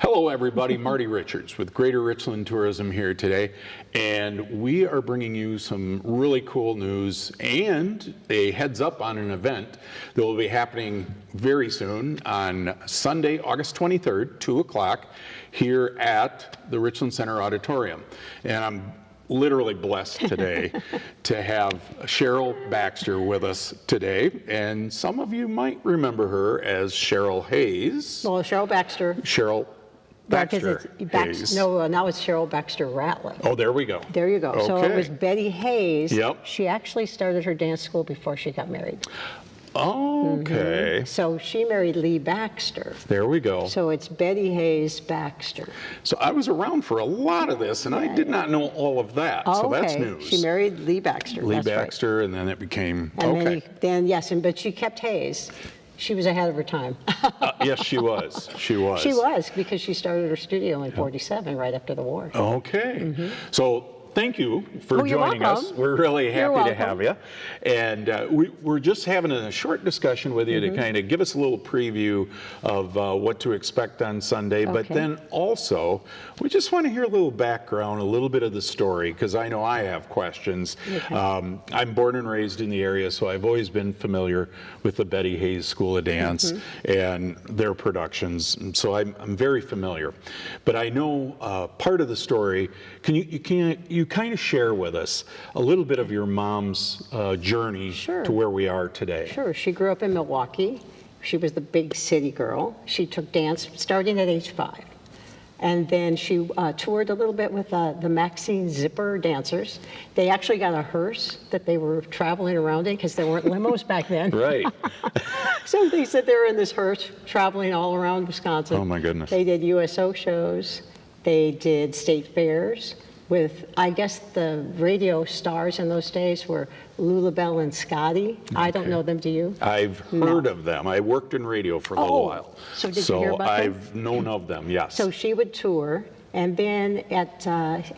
Hello everybody, Marty Richards with Greater Richland Tourism here today, and we are bringing you some really cool news and a heads up on an event that will be happening very soon on Sunday, August 23rd, 2 o'clock here at the Richland Center Auditorium. And I'm literally blessed today to have Cheryl Baxter with us today, and some of you might remember her as Cheryl Hayes. Well, Cheryl Baxter. Cheryl Baxter Hayes. No, now it's Cheryl Baxter Ratley. Oh, there we go. There you go. Okay. So it was Betty Hayes. Yep. She actually started her dance school before she got married. Okay. So she married Lee Baxter. There we go. So it's Betty Hayes Baxter. So I was around for a lot of this, and I did not know all of that. So that's news. She married Lee Baxter. Lee That's Baxter, and then it became, right. And but she kept Hayes. She was ahead of her time. Yes, she was. She was. She was, because she started her studio in '47, right after the war. Okay. So thank you for you're joining us. welcome. We're really happy You're to have you. And we're just having a short discussion with you to kind of give us a little preview of what to expect on Sunday. But then also, we just want to hear a little background, a little bit of the story, because I know I have questions. I'm born and raised in the area, so I've always been familiar with the Betty Hayes School of Dance and their productions. So I'm very familiar. But I know part of the story. Can you kind of share with us a little bit of your mom's journey to where we are today? Sure. She grew up in Milwaukee. She was the big city girl. She took dance starting at age 5. And then she toured a little bit with the Maxine Zipper dancers. They actually got a hearse that they were traveling around in, because there weren't limos back then. Right. So they said they were in this hearse traveling all around Wisconsin. Oh my goodness. They did USO shows. They did state fairs with, I guess, the radio stars in those days were Lulabelle and Scotty. I don't know them, do you? I've heard of them. I worked in radio for a little while. So did you hear about them? I've known of them, yes. So she would tour, and then at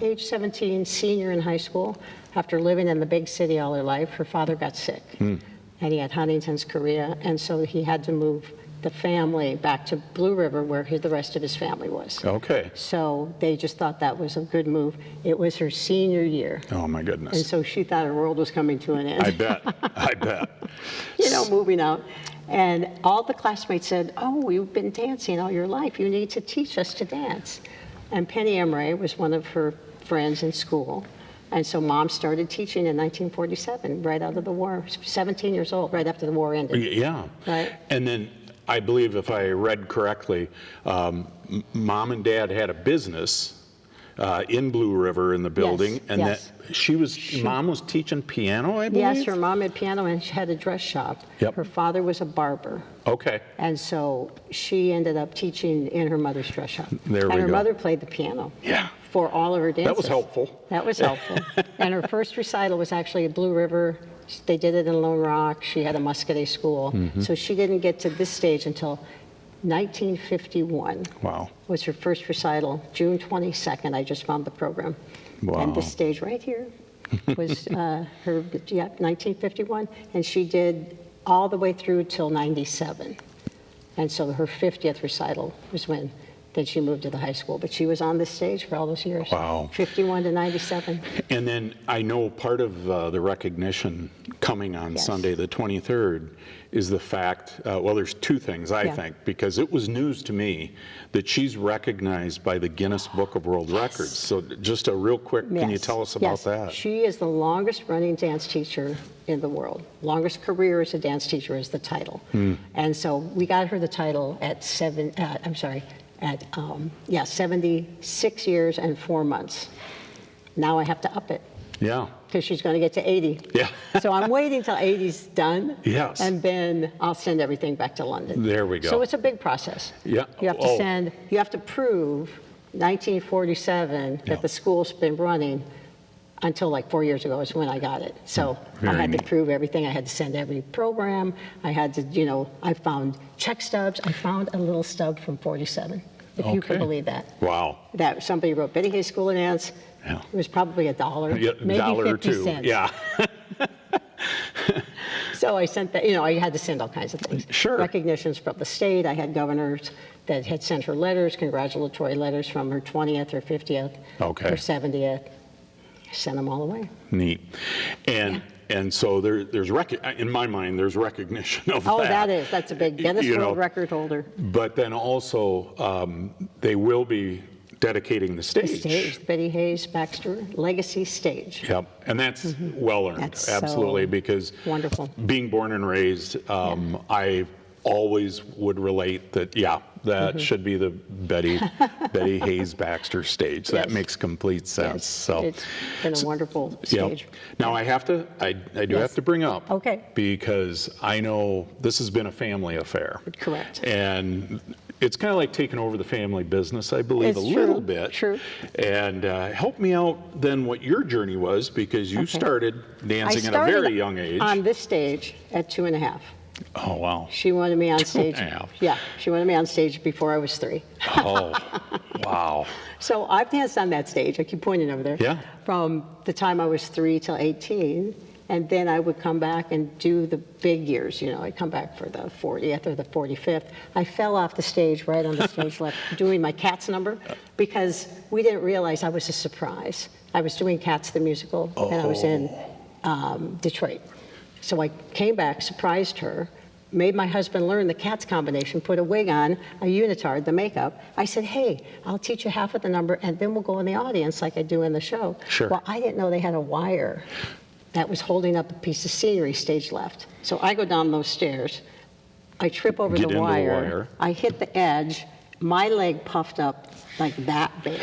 age 17, senior in high school, after living in the big city all her life, her father got sick. And he had Huntington's chorea, and so he had to move the family back to Blue River, where the rest of his family was. Okay. So they just thought that was a good move. It was her senior year. Oh my goodness. And so she thought her world was coming to an end. I bet. I bet. Moving out. And all the classmates said, "Oh, you've been dancing all your life. You need to teach us to dance." And Penny Emray was one of her friends in school. And so Mom started teaching in 1947, right out of the war, 17 years old, right after the war ended. Yeah. Right. And then I believe, if I read correctly, Mom and Dad had a business in Blue River in the building, and that Mom was teaching piano, I believe? Yes, her mom had piano, and she had a dress shop. Her father was a barber. Okay. And so she ended up teaching in her mother's dress shop. There we go. And her mother played the piano. Yeah. For all of her dances. That was helpful. That was helpful. And her first recital was actually at Blue River. They did it in Lone Rock. She had a Muscadet school. So she didn't get to this stage until 1951. Wow. Was her first recital. June 22nd, I just found the program. Wow. And this stage right here was her, 1951. And she did all the way through till 97. And so her 50th recital was when then she moved to the high school. But she was on this stage for all those years. Wow. 51 to 97. And then I know part of the recognition coming on Sunday, the 23rd, is the fact, well, there's two things, I think, because it was news to me that she's recognized by the Guinness Book of World Records. So just a real quick, can you tell us about that? She is the longest running dance teacher in the world. Longest career as a dance teacher is the title. And so we got her the title at 76 years and 4 months. Now I have to up it. Yeah. Because she's going to get to 80. Yeah. So I'm waiting till 80's done. Yes. And then I'll send everything back to London. There we go. So it's a big process. Yeah. You have to you have to prove 1947 that the school's been running until like 4 years ago is when I got it. So I had to prove everything. I had to send every program. I had to, I found check stubs. I found a little stub from 47, if you can believe that. Wow. That somebody wrote Betty Hayes School of Dance. Yeah. It was probably $1, maybe $1 or 50 2. cents. Yeah. So I sent that, I had to send all kinds of things. Sure. Recognitions from the state. I had governors that had sent her letters, congratulatory letters from her 20th or 50th Okay. or 70th. I sent them all away. Neat. And so there's in my mind, there's recognition of Oh, that. that's a big Guinness World Record holder. But then also, they will be dedicating the stage. Stage, Betty Hayes Baxter Legacy Stage. Yep, and that's well earned, That's absolutely, so because wonderful. being born and raised, I always would relate that, that should be the Betty Hayes Baxter stage. That Yes. makes complete sense. Yes, So it's been a wonderful stage. Now I do Yes. have to bring up, Okay. because I know this has been a family affair. Correct. And it's kind of like taking over the family business, I believe, It's a true, little bit. true. And help me out then what your journey was, because you started dancing at a very young age. On this stage at 2.5. Oh, wow. She wanted me on stage. 2.5. Yeah, she wanted me on stage before I was 3. Oh, wow. So I've danced on that stage. I keep pointing over there. Yeah. From the time I was 3 till 18. And then I would come back and do the big years. I'd come back for the 40th or the 45th. I fell off the stage right on the stage left doing my Cats number, because we didn't realize I was a surprise. I was doing Cats the musical, and I was in Detroit. So I came back, surprised her, made my husband learn the Cats combination, put a wig on, a unitard, the makeup. I said, hey, I'll teach you half of the number, and then we'll go in the audience like I do in the show. Sure. Well, I didn't know they had a wire that was holding up a piece of scenery stage left. So I go down those stairs, I trip over Get the into the wire, wire. I hit the edge, my leg puffed up like that big.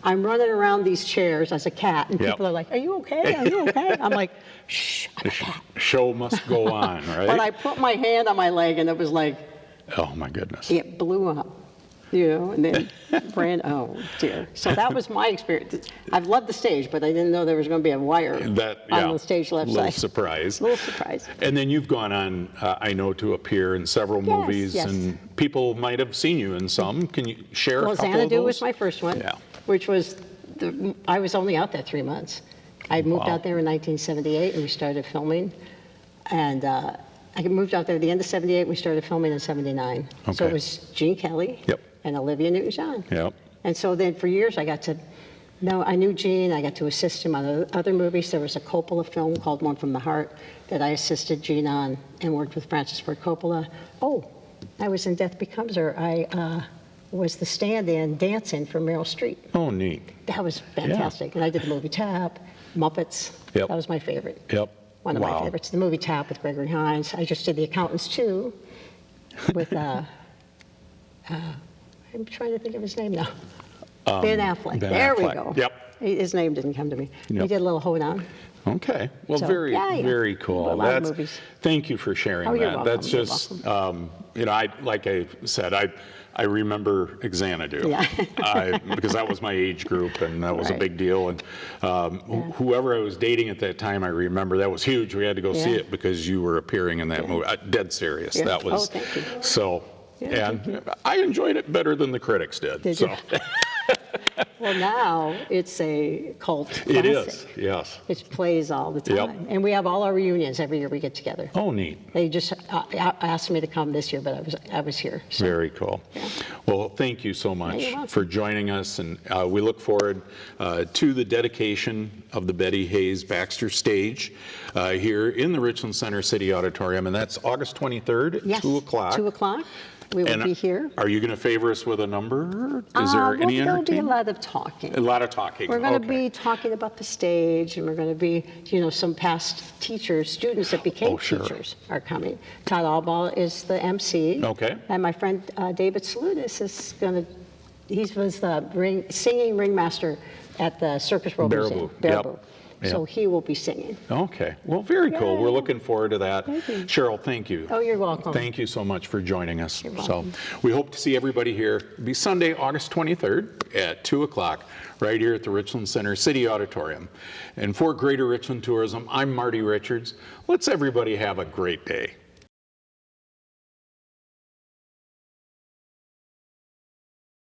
I'm running around these chairs as a cat, and Yep. people are like, are you okay? Are you okay? I'm like, shh, I'm a cat. Show must go on, right? But I put my hand on my leg, and it was like, Oh, my goodness. it blew up, and then oh dear. So that was my experience. I've loved the stage, but I didn't know there was going to be a wire on the stage left little side. surprise. Little surprise. And then you've gone on, I know, to appear in several movies, yes. and people might have seen you in some. Can you share a couple of Xanadu those? was my first one, Yeah. which was, I was only out there 3 months. I moved out there in 1978, and we started filming. And I moved out there at the end of 78, and we started filming in 79. So Okay. it was Gene Kelly Yep. and Olivia Newton-John. Yep. And so then for years I knew Gene, I got to assist him on other movies. There was a Coppola film called One from the Heart that I assisted Gene on and worked with Francis Ford Coppola. Oh, I was in Death Becomes Her. I was the stand-in dancing for Meryl Streep. Oh, neat. That was fantastic. And I did the movie Tap, Muppets. Yep. That was my favorite. Yep. One of my favorites. The movie Tap with Gregory Hines. I just did The Accountants too with, I'm trying to think of his name now. Ben Affleck. Ben There we Affleck. go. Yep. His name didn't come to me. Yep. He did a little hoedown. Okay. Well, So, very, yeah. very cool. A lot of movies. Thank you for sharing Oh, that. you're welcome. That's You're just, like I said, I remember Xanadu. Yeah. Because that was my age group, and that was a Right. big deal. And whoever I was dating at that time, I remember that was huge. We had to go see Yeah. it because you were appearing in that movie. Dead serious. Yeah. That was. Oh, thank you. So, Yeah, and I enjoyed it better than the critics did. Did so. you? Well, now it's a cult classic. It is, yes. It plays all the time. Yep. And we have all our reunions every year we get together. Oh, neat. They just asked me to come this year, but I was here. So. Very cool. Well, thank you so much you're welcome. for joining us, and we look forward to the dedication of the Betty Hayes Baxter stage here in the Richland Center City Auditorium, and that's August 23rd at Yes, 2 o'clock. 2 o'clock. We will And be here. Are you going to favor us with a number? Is there any There'll be a entertainment? lot of talking. A lot of talking. We're going to Okay. be talking about the stage, and we're going to be, some past teachers, students that became sure. teachers are coming. Todd Albaugh is the MC. Okay. And my friend David Salutis is going to, he was the singing ringmaster at the Circus World Museum. Baraboo. Yep. Baraboo. So he will be singing. Okay. Well, very cool. We're Yay. looking forward to that. Thank you. Cheryl, thank you. Oh, you're welcome. Thank you so much for joining us. You're So welcome. we hope to see everybody here. It'll be Sunday, August 23rd at 2 o'clock, right here at the Richland Center City Auditorium. And for Greater Richland Tourism, I'm Marty Richards. Let's everybody have a great day.